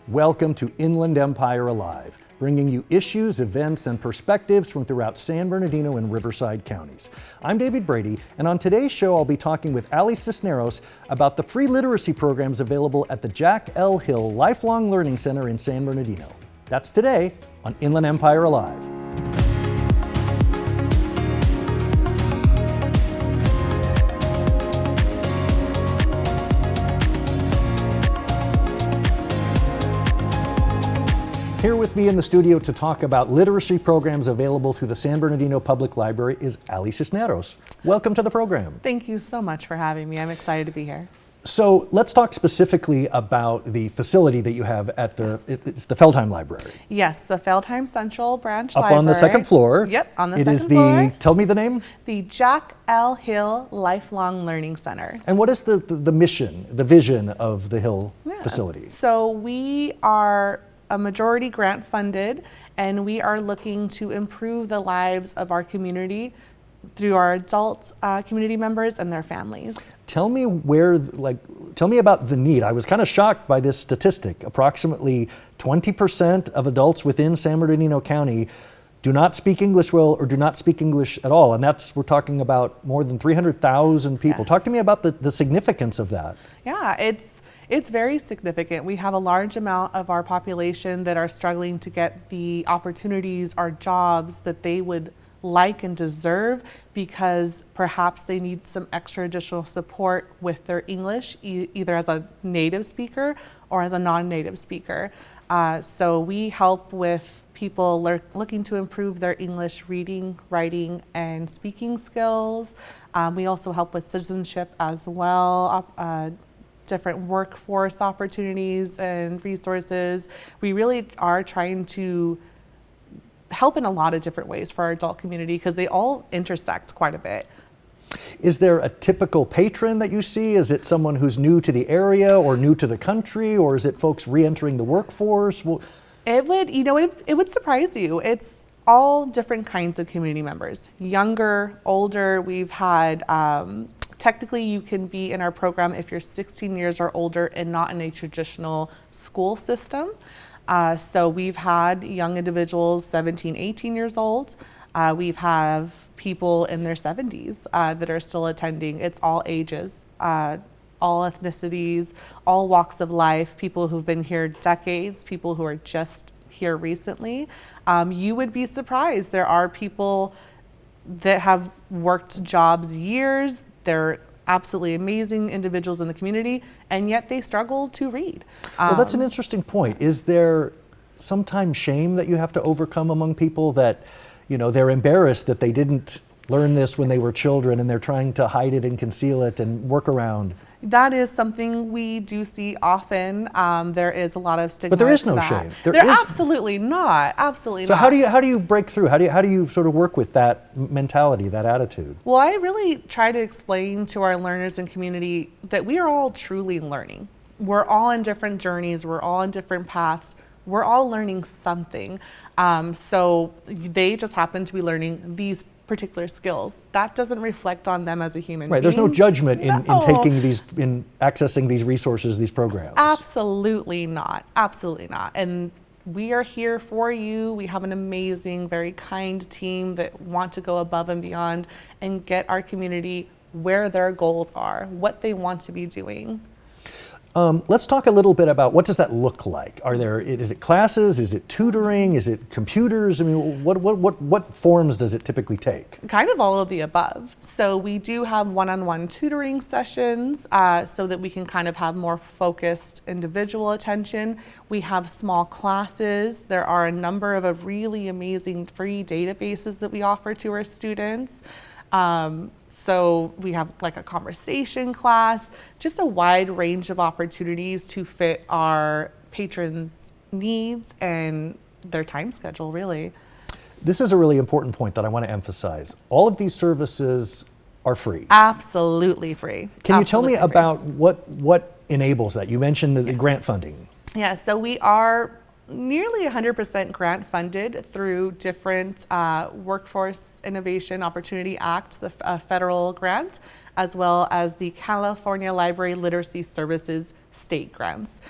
Welcome to Inland Empire Alive, bringing you issues, events, and perspectives from throughout San Bernardino and Riverside counties. I'm David Brady, and on today's show I'll be talking with Ali Cisneros about the free literacy programs available at the Jack L. Hill Lifelong Learning Center in San Bernardino. That's today on Inland Empire Alive. Here with me in the studio to talk about literacy programs available through the San Bernardino Public Library is Ali Cisneros. Welcome to the program. Thank you so much for having me. I'm excited to be here. So let's talk specifically about the facility that you have at it's the Feldheim Library. Yes, the Feldheim Central Branch Up Library. on the second floor. Yep, on the second floor. floor. It is tell me the name? The Jack L. Hill Lifelong Learning Center. And what is the mission, the vision of the Hill facility? So we are a majority grant funded, and we are looking to improve the lives of our community through our adult community members and their families. Tell me tell me about the need. I was kind of shocked by this statistic. Approximately 20% of adults within San Bernardino County do not speak English well or do not speak English at all. And we're talking about more than 300,000 people. Yes. Talk to me about the significance of that. Yeah, it's very significant. We have a large amount of our population that are struggling to get the opportunities or jobs that they would like and deserve because perhaps they need some extra additional support with their English, either as a native speaker or as a non-native speaker. So we help with people looking to improve their English reading, writing, and speaking skills. We also help with citizenship as well, different workforce opportunities and resources. We really are trying to help in a lot of different ways for our adult community because they all intersect quite a bit. Is there a typical patron that you see? Is it someone who's new to the area or new to the country, or is it folks re-entering the workforce? It would surprise you. It's all different kinds of community members, younger, older. We've had technically, you can be in our program if you're 16 years or older and not in a traditional school system. So we've had young individuals, 17, 18 years old. We've have people in their 70s that are still attending. It's all ages, all ethnicities, all walks of life, people who've been here decades, people who are just here recently. You would be surprised. There are people that have worked jobs years. They're absolutely amazing individuals in the community, and yet they struggle to read. Well, that's an interesting point. Is there sometimes shame that you have to overcome among people that, they're embarrassed that they didn't learn this when they were children and they're trying to hide it and conceal it and work around? That is something we do see often. There is a lot of stigma. But there is no that. shame. There absolutely not. Absolutely so not. So how do you break through? How do you sort of work with that mentality, that attitude? Well, I really try to explain to our learners and community that we are all truly learning. We're all on different journeys. We're all on different paths. We're all learning something. So they just happen to be learning these particular skills. That doesn't reflect on them as a human being. Right, there's no judgment in accessing these resources, these programs. Absolutely not, absolutely not. And we are here for you. We have an amazing, very kind team that want to go above and beyond and get our community where their goals are, what they want to be doing. Let's talk a little bit about what does that look like? Is it classes? Is it tutoring? Is it computers? I mean, what forms does it typically take? Kind of all of the above. So we do have one-on-one tutoring sessions so that we can kind of have more focused individual attention. We have small classes. There are a number of really amazing free databases that we offer to our students. So we have like a conversation class, just a wide range of opportunities to fit our patrons' needs and their time schedule, really. This is a really important point that I want to emphasize. All of these services are free. Absolutely free. Can you tell me about what enables that? You mentioned the grant funding. Yeah, so we are nearly 100% grant funded through different Workforce Innovation Opportunity Act, the federal grant, as well as the California Library Literacy Services state grants.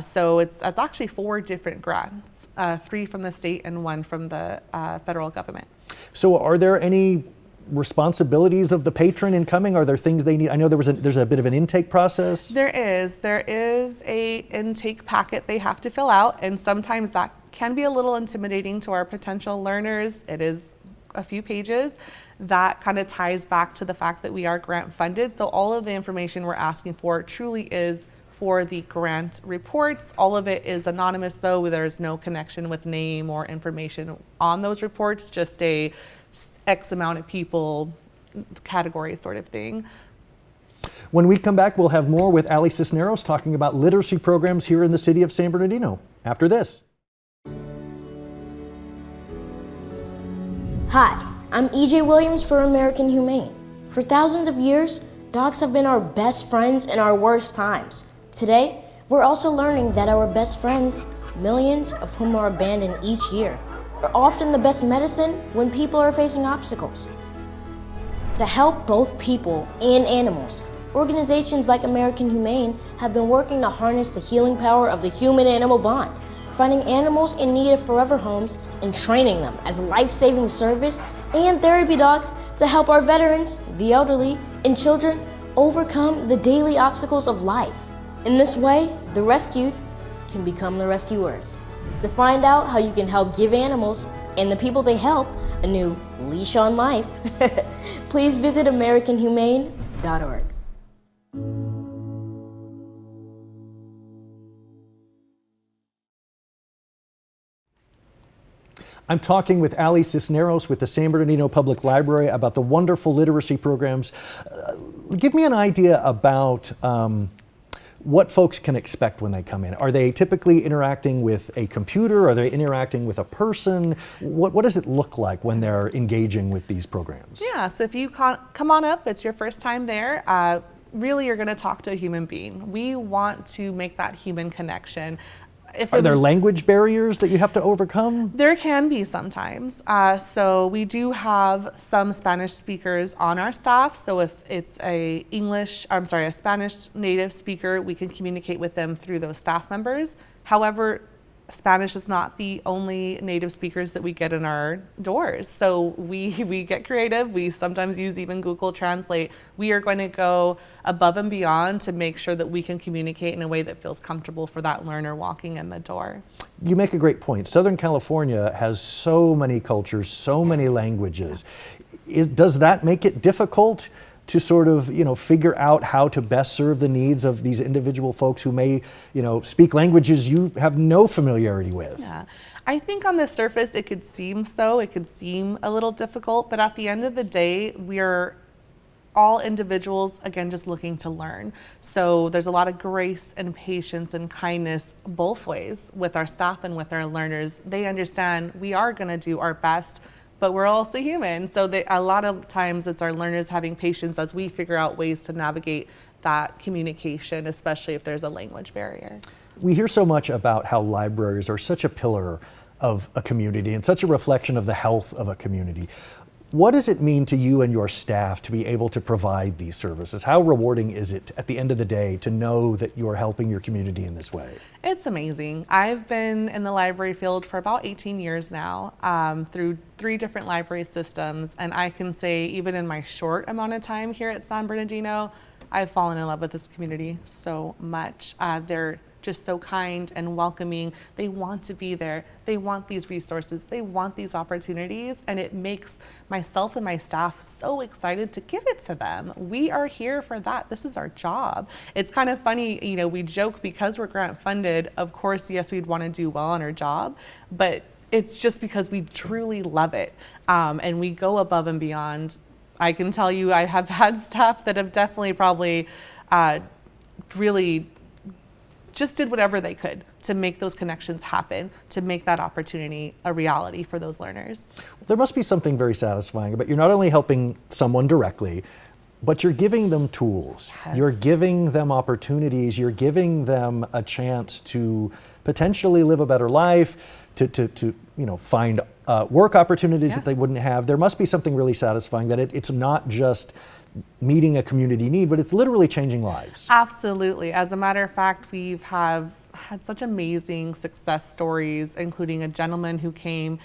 So it's actually 4 different grants, 3 from the state and 1 from the federal government. So are there any responsibilities of the patron in coming? Are there things they need? I know there's a bit of an intake process. There is a intake packet they have to fill out, and sometimes that can be a little intimidating to our potential learners. It is a few pages. That kind of ties back to the fact that we are grant funded. So all of the information we're asking for truly is for the grant reports. All of it is anonymous though. There's no connection with name or information on those reports, just a X amount of people category sort of thing. When we come back, we'll have more with Ali Cisneros talking about literacy programs here in the city of San Bernardino. After this. Hi, I'm EJ Williams for American Humane. For thousands of years, dogs have been our best friends in our worst times. Today, we're also learning that our best friends, millions of whom are abandoned each year, are often the best medicine when people are facing obstacles. To help both people and animals, organizations like American Humane have been working to harness the healing power of the human-animal bond, finding animals in need of forever homes and training them as life-saving service and therapy dogs to help our veterans, the elderly, and children overcome the daily obstacles of life. In this way, the rescued can become the rescuers. To find out how you can help give animals and the people they help a new leash on life, please visit AmericanHumane.org. I'm talking with Ali Cisneros with the San Bernardino Public Library about the wonderful literacy programs. Give me an idea about what folks can expect when they come in. Are they typically interacting with a computer? Are they interacting with a person? What does it look like when they're engaging with these programs? Yeah, so if you come on up, it's your first time there, really you're going to talk to a human being. We want to make that human connection. Are there language barriers that you have to overcome? There can be sometimes. So we do have some Spanish speakers on our staff. So if it's a Spanish native speaker, we can communicate with them through those staff members. However, Spanish is not the only native speakers that we get in our doors. So we get creative. We sometimes use even Google Translate. We are going to go above and beyond to make sure that we can communicate in a way that feels comfortable for that learner walking in the door. You make a great point. Southern California has so many cultures, so many languages. Does that make it difficult to sort of, figure out how to best serve the needs of these individual folks who may, speak languages you have no familiarity with? Yeah, I think on the surface it could seem so. It could seem a little difficult, but at the end of the day, we are all individuals, again, just looking to learn. So there's a lot of grace and patience and kindness both ways with our staff and with our learners. They understand we are going to do our best, but we're also human. So a lot of times it's our learners having patience as we figure out ways to navigate that communication, especially if there's a language barrier. We hear so much about how libraries are such a pillar of a community and such a reflection of the health of a community. What does it mean to you and your staff to be able to provide these services? How rewarding is it at the end of the day to know that you're helping your community in this way? It's amazing. I've been in the library field for about 18 years now, through 3 different library systems, and I can say even in my short amount of time here at San Bernardino, I've fallen in love with this community so much. They're just so kind and welcoming. They want to be there. They want these resources. They want these opportunities, and it makes myself and my staff so excited to give it to them. We are here for that. This is our job. It's kind of funny, we joke because we're grant funded, of course, yes, we'd want to do well on our job, but it's just because we truly love it. And we go above and beyond. I can tell you, I have had staff that have definitely probably really just did whatever they could to make those connections happen, to make that opportunity a reality for those learners. There must be something very satisfying about you're not only helping someone directly, but you're giving them tools. Yes. You're giving them opportunities. You're giving them a chance to potentially live a better life, to find work opportunities Yes. that they wouldn't have. There must be something really satisfying that it's not just meeting a community need, but it's literally changing lives. Absolutely. As a matter of fact, we've had such amazing success stories, including a gentleman who came.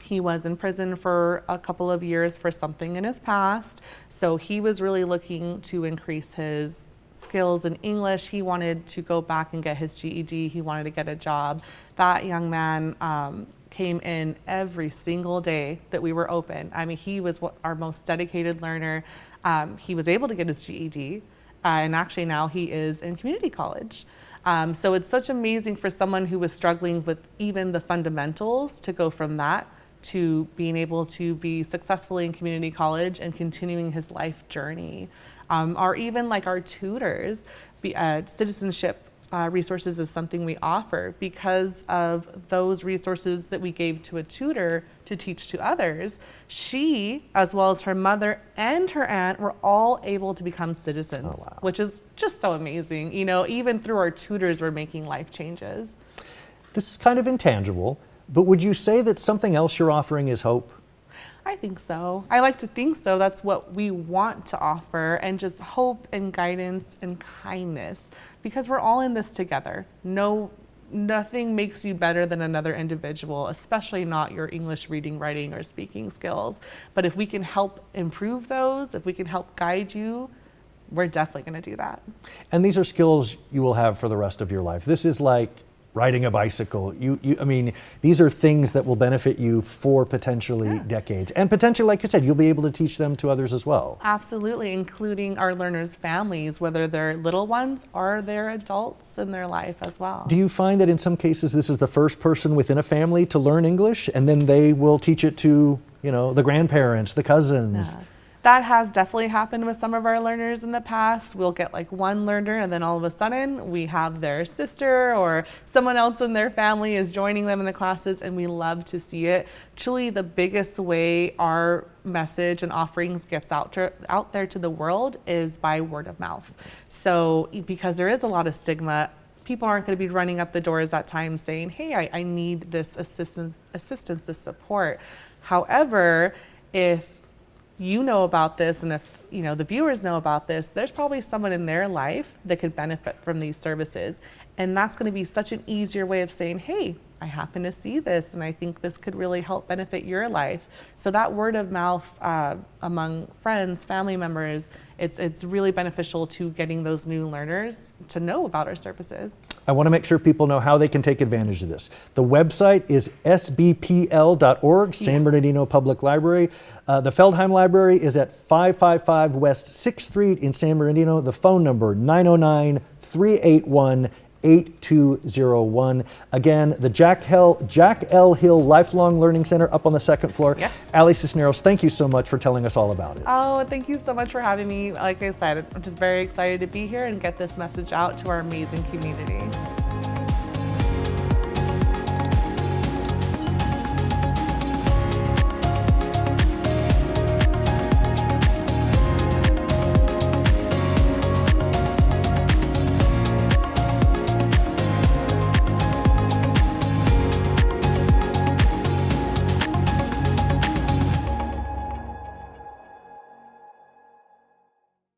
He was in prison for a couple of years for something in his past. So he was really looking to increase his skills in English. He wanted to go back and get his GED. He wanted to get a job. That young man came in every single day that we were open. I mean, he was our most dedicated learner. He was able to get his GED, and actually now he is in community college. So it's such amazing for someone who was struggling with even the fundamentals to go from that to being able to be successfully in community college and continuing his life journey. Or even like our tutors, citizenship resources is something we offer because of those resources that we gave to a tutor to teach to others. She, as well as her mother and her aunt, were all able to become citizens, which is just so amazing. You know, even through our tutors, we're making life changes. This is kind of intangible, but would you say that something else you're offering is hope? I think so. I like to think so. That's what we want to offer, and just hope and guidance and kindness, because we're all in this together. Nothing makes you better than another individual, especially not your English reading, writing, or speaking skills. But if we can help improve those, if we can help guide you, we're definitely going to do that. And these are skills you will have for the rest of your life. This is like riding a bicycle. I mean, these are things that will benefit you for potentially decades. And potentially, like you said, you'll be able to teach them to others as well. Absolutely, including our learners' families, whether they're little ones or they're adults in their life as well. Do you find that in some cases this is the first person within a family to learn English, and then they will teach it to, you know, the grandparents, the cousins? That has definitely happened with some of our learners in the past. We'll get like one learner and then all of a sudden we have their sister or someone else in their family is joining them in the classes, and we love to see it. Truly the biggest way our message and offerings gets out there to the world is by word of mouth. So because there is a lot of stigma, people aren't going to be running up the doors at times saying, hey, I need this assistance, this support. However, if you know about this, and if the viewers know about this, there's probably someone in their life that could benefit from these services. And that's going to be such an easier way of saying, hey, I happen to see this and I think this could really help benefit your life. So that word of mouth among friends, family members, it's really beneficial to getting those new learners to know about our services. I want to make sure people know how they can take advantage of this. The website is sbpl.org, San Bernardino Public Library. The Feldheim Library is at 555 West 6th Street in San Bernardino. The phone number, 909-381-8201. Again, the Jack L. Hill Lifelong Learning Center up on the second floor. Yes. Ali Cisneros, thank you so much for telling us all about it. Oh, thank you so much for having me. Like I said, I'm just very excited to be here and get this message out to our amazing community.